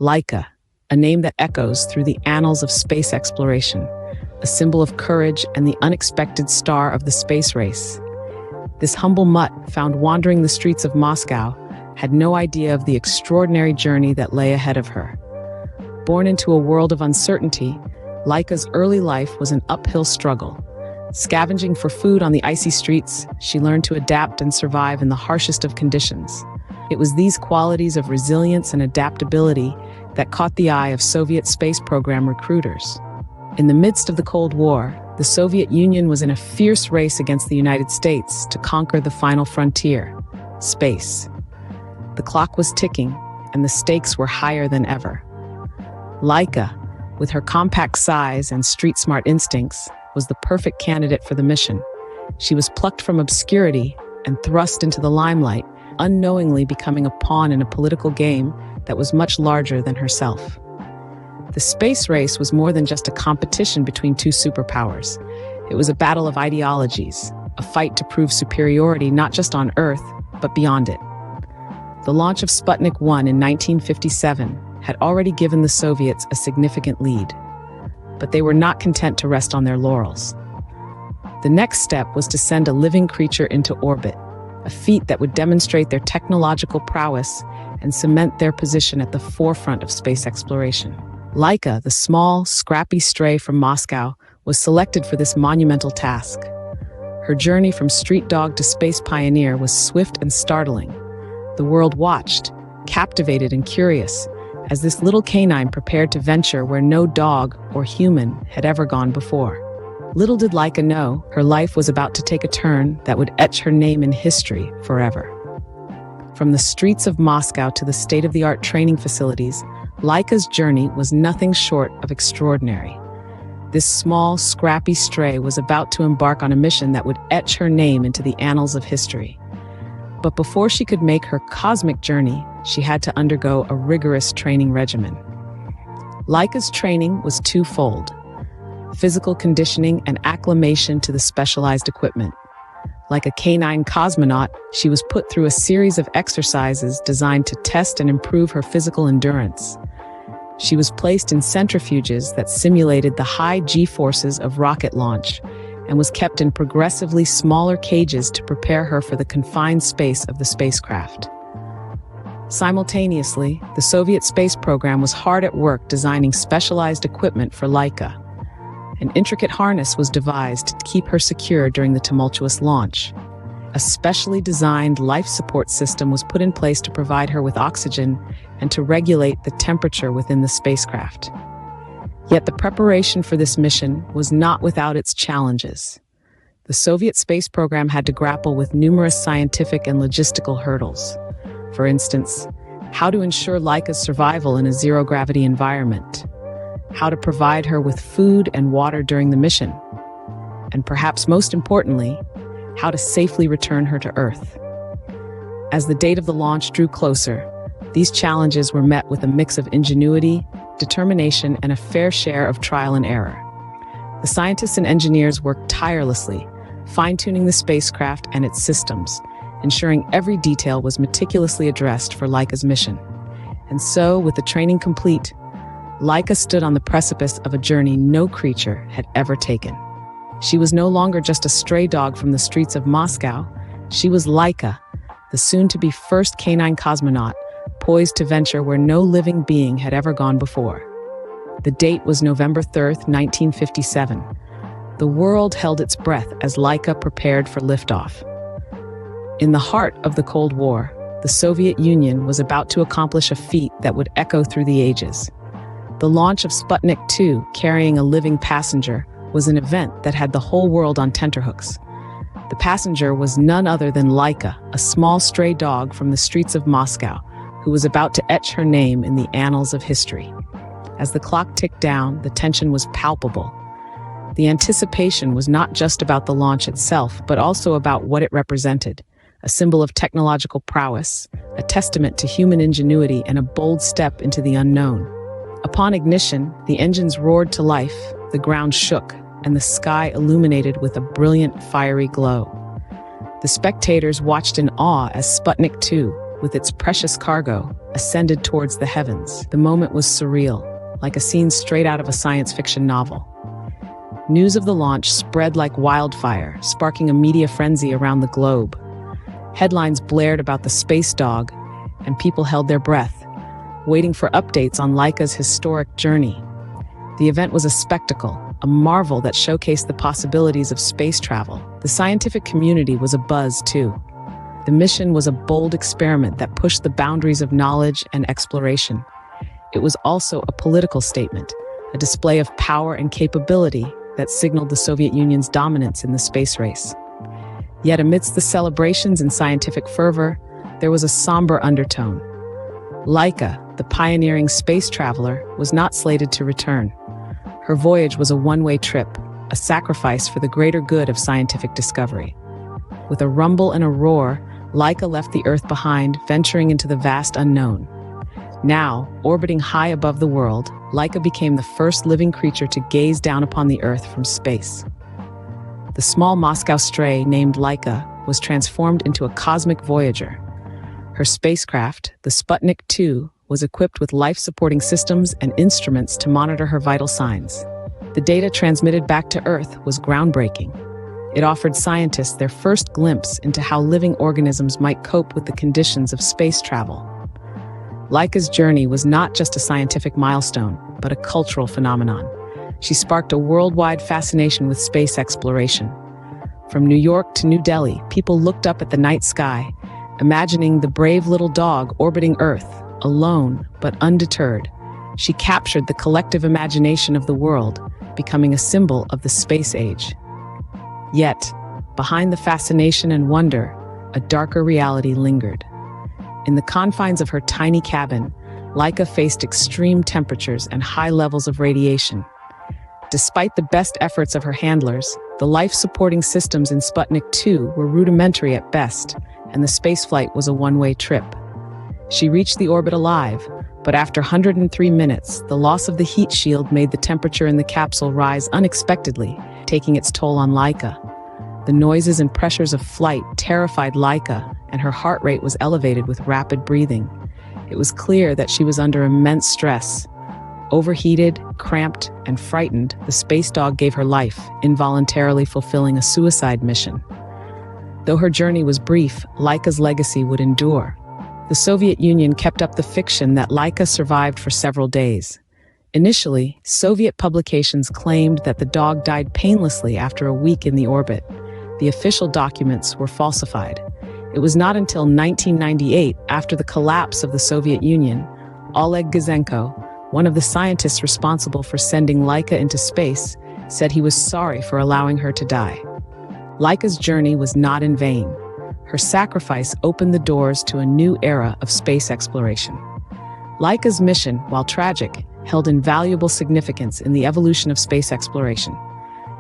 Laika, a name that echoes through the annals of space exploration, a symbol of courage and the unexpected star of the space race. This humble mutt, found wandering the streets of Moscow, had no idea of the extraordinary journey that lay ahead of her. Born into a world of uncertainty, Laika's early life was an uphill struggle. Scavenging for food on the icy streets, she learned to adapt and survive in the harshest of conditions. It was these qualities of resilience and adaptability that caught the eye of Soviet space program recruiters. In the midst of the Cold War, the Soviet Union was in a fierce race against the United States to conquer the final frontier, space. The clock was ticking, and the stakes were higher than ever. Laika, with her compact size and street-smart instincts, was the perfect candidate for the mission. She was plucked from obscurity and thrust into the limelight, unknowingly becoming a pawn in a political game that was much larger than herself. The space race was more than just a competition between two superpowers. It was a battle of ideologies, a fight to prove superiority not just on Earth, but beyond it. The launch of Sputnik 1 in 1957 had already given the Soviets a significant lead, but they were not content to rest on their laurels. The next step was to send a living creature into orbit, a feat that would demonstrate their technological prowess and cement their position at the forefront of space exploration. Laika, the small, scrappy stray from Moscow, was selected for this monumental task. Her journey from street dog to space pioneer was swift and startling. The world watched, captivated and curious, as this little canine prepared to venture where no dog or human had ever gone before. Little did Laika know, her life was about to take a turn that would etch her name in history forever. From the streets of Moscow to the state-of-the-art training facilities, Laika's journey was nothing short of extraordinary. This small, scrappy stray was about to embark on a mission that would etch her name into the annals of history. But before she could make her cosmic journey, she had to undergo a rigorous training regimen. Laika's training was twofold: physical conditioning and acclimation to the specialized equipment. Like a canine cosmonaut, she was put through a series of exercises designed to test and improve her physical endurance. She was placed in centrifuges that simulated the high G-forces of rocket launch and was kept in progressively smaller cages to prepare her for the confined space of the spacecraft. Simultaneously, the Soviet space program was hard at work designing specialized equipment for Laika. An intricate harness was devised to keep her secure during the tumultuous launch. A specially designed life support system was put in place to provide her with oxygen and to regulate the temperature within the spacecraft. Yet the preparation for this mission was not without its challenges. The Soviet space program had to grapple with numerous scientific and logistical hurdles. For instance, how to ensure Laika's survival in a zero-gravity environment, how to provide her with food and water during the mission, and perhaps most importantly, how to safely return her to Earth. As the date of the launch drew closer, these challenges were met with a mix of ingenuity, determination, and a fair share of trial and error. The scientists and engineers worked tirelessly, fine-tuning the spacecraft and its systems, ensuring every detail was meticulously addressed for Laika's mission. And so, with the training complete, Laika stood on the precipice of a journey no creature had ever taken. She was no longer just a stray dog from the streets of Moscow. She was Laika, the soon-to-be first canine cosmonaut, poised to venture where no living being had ever gone before. The date was November 3rd, 1957. The world held its breath as Laika prepared for liftoff. In the heart of the Cold War, the Soviet Union was about to accomplish a feat that would echo through the ages. The launch of Sputnik 2, carrying a living passenger, was an event that had the whole world on tenterhooks. The passenger was none other than Laika, a small stray dog from the streets of Moscow, who was about to etch her name in the annals of history. As the clock ticked down, the tension was palpable. The anticipation was not just about the launch itself, but also about what it represented: a symbol of technological prowess, a testament to human ingenuity, and a bold step into the unknown. Upon ignition, the engines roared to life, the ground shook, and the sky illuminated with a brilliant, fiery glow. The spectators watched in awe as Sputnik 2, with its precious cargo, ascended towards the heavens. The moment was surreal, like a scene straight out of a science fiction novel. News of the launch spread like wildfire, sparking a media frenzy around the globe. Headlines blared about the space dog, and people held their breath, waiting for updates on Laika's historic journey. The event was a spectacle, a marvel that showcased the possibilities of space travel. The scientific community was abuzz, too. The mission was a bold experiment that pushed the boundaries of knowledge and exploration. It was also a political statement, a display of power and capability that signaled the Soviet Union's dominance in the space race. Yet amidst the celebrations and scientific fervor, there was a somber undertone. Laika, the pioneering space traveler, was not slated to return. Her voyage was a one-way trip, a sacrifice for the greater good of scientific discovery. With a rumble and a roar, Laika left the Earth behind, venturing into the vast unknown. Now, orbiting high above the world, Laika became the first living creature to gaze down upon the Earth from space. The small Moscow stray named Laika was transformed into a cosmic voyager. Her spacecraft, the Sputnik 2, was equipped with life-supporting systems and instruments to monitor her vital signs. The data transmitted back to Earth was groundbreaking. It offered scientists their first glimpse into how living organisms might cope with the conditions of space travel. Laika's journey was not just a scientific milestone, but a cultural phenomenon. She sparked a worldwide fascination with space exploration. From New York to New Delhi, people looked up at the night sky, imagining the brave little dog orbiting Earth, alone but undeterred. She captured the collective imagination of the world, becoming a symbol of the space age. Yet, behind the fascination and wonder, a darker reality lingered. In the confines of her tiny cabin, Laika faced extreme temperatures and high levels of radiation. Despite the best efforts of her handlers, the life-supporting systems in Sputnik 2 were rudimentary at best, and the spaceflight was a one-way trip. She reached the orbit alive, but after 103 minutes, the loss of the heat shield made the temperature in the capsule rise unexpectedly, taking its toll on Laika. The noises and pressures of flight terrified Laika, and her heart rate was elevated with rapid breathing. It was clear that she was under immense stress. Overheated, cramped, and frightened, the space dog gave her life, involuntarily fulfilling a suicide mission. Though her journey was brief, Laika's legacy would endure. The Soviet Union kept up the fiction that Laika survived for several days. Initially, Soviet publications claimed that the dog died painlessly after a week in the orbit. The official documents were falsified. It was not until 1998, after the collapse of the Soviet Union, Oleg Gazenko, one of the scientists responsible for sending Laika into space, said he was sorry for allowing her to die. Laika's journey was not in vain. Her sacrifice opened the doors to a new era of space exploration. Laika's mission, while tragic, held invaluable significance in the evolution of space exploration.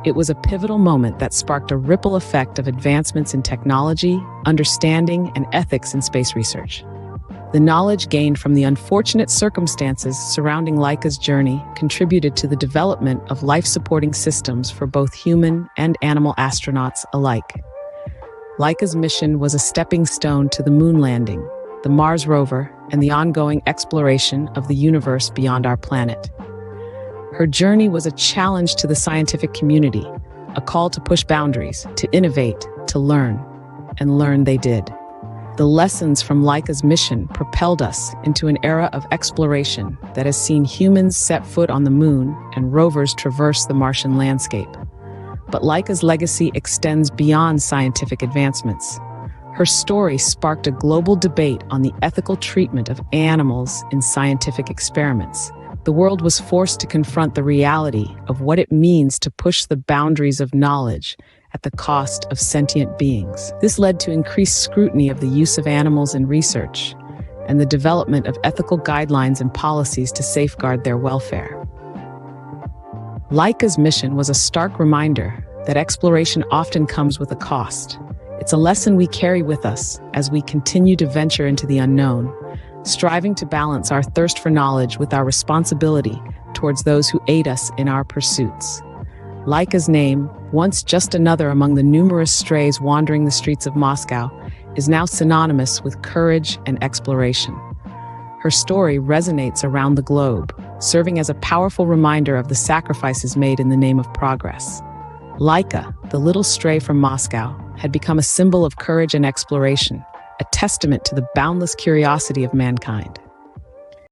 It was a pivotal moment that sparked a ripple effect of advancements in technology, understanding, and ethics in space research. The knowledge gained from the unfortunate circumstances surrounding Laika's journey contributed to the development of life-supporting systems for both human and animal astronauts alike. Laika's mission was a stepping stone to the moon landing, the Mars rover, and the ongoing exploration of the universe beyond our planet. Her journey was a challenge to the scientific community, a call to push boundaries, to innovate, to learn, and learn they did. The lessons from Laika's mission propelled us into an era of exploration that has seen humans set foot on the moon and rovers traverse the Martian landscape. But Laika's legacy extends beyond scientific advancements. Her story sparked a global debate on the ethical treatment of animals in scientific experiments. The world was forced to confront the reality of what it means to push the boundaries of knowledge at the cost of sentient beings. This led to increased scrutiny of the use of animals in research and the development of ethical guidelines and policies to safeguard their welfare. Laika's mission was a stark reminder that exploration often comes with a cost. It's a lesson we carry with us as we continue to venture into the unknown, striving to balance our thirst for knowledge with our responsibility towards those who aid us in our pursuits. Laika's name, once just another among the numerous strays wandering the streets of Moscow, is now synonymous with courage and exploration. Her story resonates around the globe, serving as a powerful reminder of the sacrifices made in the name of progress. Laika, the little stray from Moscow, had become a symbol of courage and exploration, a testament to the boundless curiosity of mankind.